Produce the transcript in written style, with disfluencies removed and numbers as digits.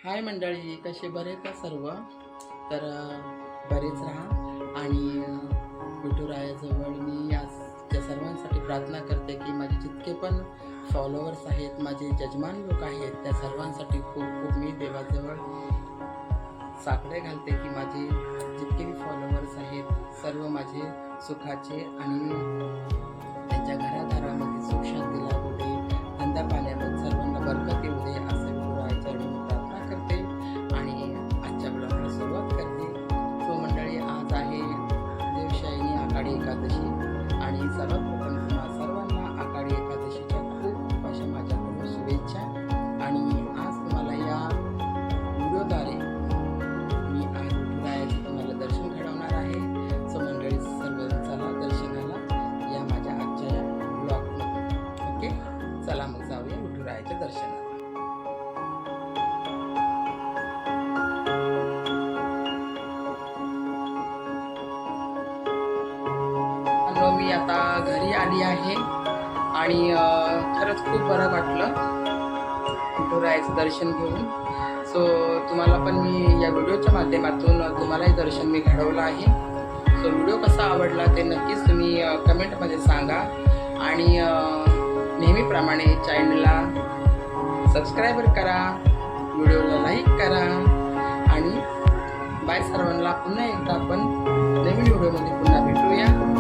हाय मंडळी, कसे बरे का सर्व? तर बरेच राहा आणि विठुरायाजवळ मी या सर्वांसाठी प्रार्थना करते की माझे जितके पण फॉलोअर्स आहेत, माझे जजमान लोक आहेत, त्या सर्वांसाठी खूप खूप मी देवाजवळ साकडे घालते की माझे जितके फॉलोअर्स आहेत सर्व माझे सुखाचे आणि त्यांच्या घरादारामध्ये सुख शांती लागू दे, धंदा पाण्यामध्ये सर्वांना बरकत येऊ दे असे विठुरायाच्या मी प्रार्थना करते आणि आजच्या ब्लॉगला सुरुवात करते. सो मंडळी, आज आहे देवशाहिनी आषाढी एकादशी आणि सर्वात प्रथम तुम्हा सर्वांना आषाढी एकादशीच्या खूप अशा माझ्याकडून शुभेच्छा. आणि आज तुम्हाला या व्हिडिओद्वारे मी आज विठुरायाचे तुम्हाला दर्शन घडवणार आहे. सो मंडळी, सर्व चला दर्शनाला या माझ्या आजच्या ब्लॉगमध्ये. ओके, चला मग जाऊया विठुरायाच्या दर्शनाला. मी आता घरी आली आहे आणि खरंच खूप बरं वाटलं विठुरायाचं दर्शन घेऊन. सो तुम्हाला पण मी या व्हिडिओच्या माध्यमातून तुम्हालाही दर्शन मी घडवलं आहे. सो व्हिडिओ कसा आवडला ते नक्कीच तुम्ही कमेंटमध्ये सांगा आणि नेहमीप्रमाणे चॅनलला सबस्क्राईबर करा, व्हिडिओला लाईक करा आणि बाय सर्वांना. पुन्हा एकदा आपण नवीन व्हिडिओमध्ये पुन्हा भेटूया.